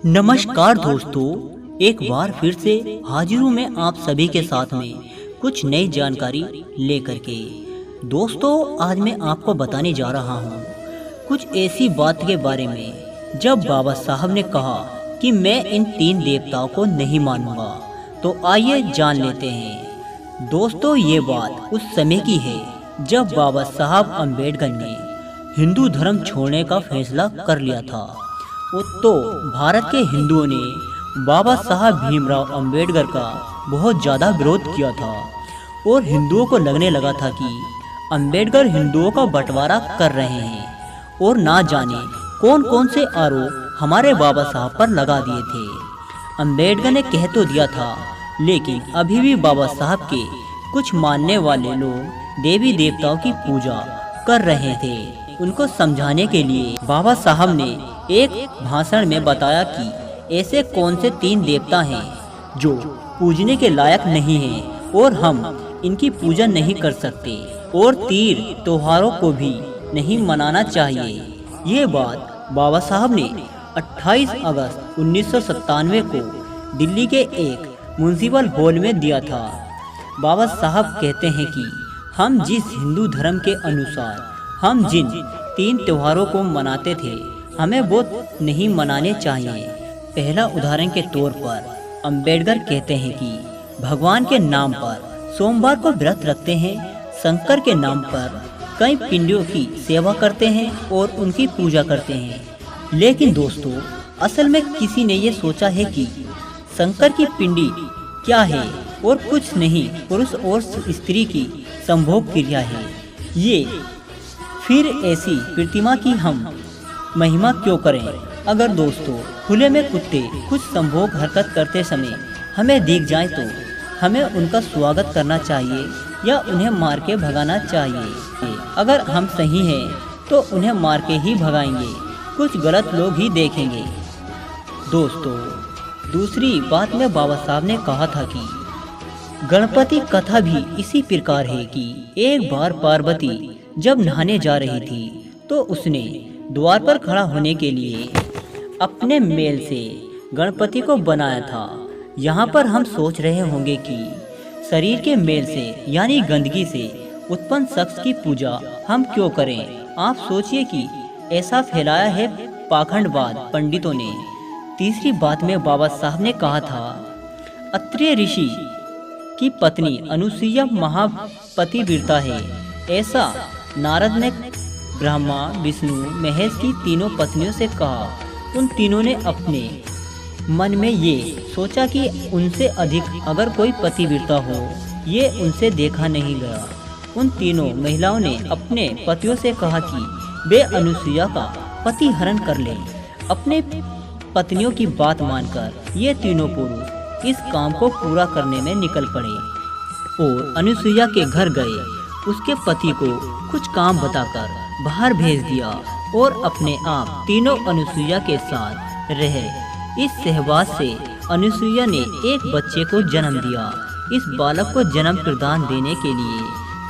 नमस्कार दोस्तों, एक बार फिर से हाजिर हूँ मैं आप सभी के साथ में कुछ नई जानकारी लेकर के। दोस्तों, आज मैं आपको बताने जा रहा हूँ कुछ ऐसी बात के बारे में जब बाबा साहब ने कहा कि मैं इन तीन देवताओं को नहीं मानूंगा। तो आइए जान लेते हैं। दोस्तों, ये बात उस समय की है जब बाबा साहब अम्बेडकर ने हिंदू धर्म छोड़ने का फैसला कर लिया था। तो भारत के हिंदुओं ने बाबा साहब भीमराव अंबेडकर का बहुत ज़्यादा विरोध किया था और हिंदुओं को लगने लगा था कि अंबेडकर हिंदुओं का बंटवारा कर रहे हैं और ना जाने कौन कौन से आरोप हमारे बाबा साहब पर लगा दिए थे। अंबेडकर ने कह तो दिया था, लेकिन अभी भी बाबा साहब के कुछ मानने वाले लोग देवी देवताओं की पूजा कर रहे थे। उनको समझाने के लिए बाबा साहब ने एक भाषण में बताया कि ऐसे कौन से तीन देवता हैं जो पूजने के लायक नहीं हैं और हम इनकी पूजा नहीं कर सकते और तीर त्योहारों को भी नहीं मनाना चाहिए। ये बात बाबा साहब ने 28 अगस्त 1997 को दिल्ली के एक म्यूनिसिपल हॉल में दिया था। बाबा साहब कहते हैं कि हम जिस हिंदू धर्म के अनुसार हम जिन तीन त्योहारों को मनाते थे, हमें वो नहीं मनाने चाहिए। पहला उदाहरण के तौर पर अंबेडकर कहते हैं कि भगवान के नाम पर सोमवार को व्रत रखते हैं, शंकर के नाम पर कई पिंडियों की सेवा करते हैं और उनकी पूजा करते हैं। लेकिन दोस्तों, असल में किसी ने ये सोचा है कि शंकर की पिंडी क्या है और कुछ नहीं, पुरुष और स्त्री की संभोग क्रिया है। ये फिर ऐसी प्रतिमा की हम महिमा क्यों करें? अगर दोस्तों खुले में कुत्ते कुछ संभोग हरकत करते समय हमें दिख जाए तो हमें उनका स्वागत करना चाहिए या उन्हें मार के भगाना चाहिए? अगर हम सही हैं तो उन्हें मार के ही भगाएंगे, कुछ गलत लोग ही देखेंगे। दोस्तों, दूसरी बात में बाबा साहब ने कहा था कि गणपति कथा भी इसी प्रकार है कि एक बार पार्वती जब नहाने जा रही थी तो उसने द्वार पर खड़ा होने के लिए अपने मेल से गणपति को बनाया था। यहाँ पर हम सोच रहे होंगे कि शरीर के मेल से यानी गंदगी से उत्पन्न शख्स की पूजा हम क्यों करें? आप सोचिए कि ऐसा फैलाया है पाखंडवाद पंडितों ने। तीसरी बात में बाबा साहब ने कहा था, अत्रि ऋषि की पत्नी अनुसुईया महापतिव्रता है। ऐसा नारद ने ब्रह्मा, विष्णु, महेश की तीनों पत्नियों से कहा। उन तीनों ने अपने मन में ये सोचा कि उनसे अधिक अगर कोई पतिव्रता हो, ये उनसे देखा नहीं गया। उन तीनों महिलाओं ने अपने पतियों से कहा कि वे अनुसुईया का पति हरण कर लें। अपने पत्नियों की बात मानकर ये तीनों पुरुष इस काम को पूरा करने में निकल पड़े और अनुसुईया के घर गए। उसके पति को कुछ काम बताकर बाहर भेज दिया और अपने आप तीनों अनुसुईया के साथ रहे। इस सहवास से अनुसुईया ने एक बच्चे को जन्म दिया। इस बालक को जन्म प्रदान देने के लिए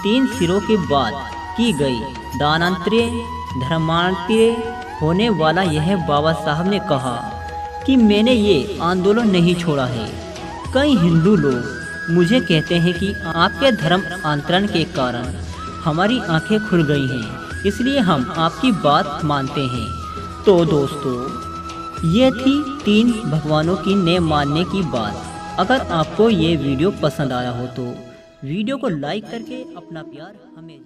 3 सिरों की बात की गई। दानांतरे धर्मांतरे होने वाला यह बाबा साहब ने कहा कि मैंने ये आंदोलन नहीं छोड़ा है। कई हिंदू लोग मुझे कहते हैं कि आपके धर्म आंतरण के कारण हमारी आंखें खुल गई हैं, इसलिए हम आपकी बात मानते हैं। तो दोस्तों, ये थी 3 भगवानों की ने मानने की बात। अगर आपको ये वीडियो पसंद आया हो तो वीडियो को लाइक करके अपना प्यार हमें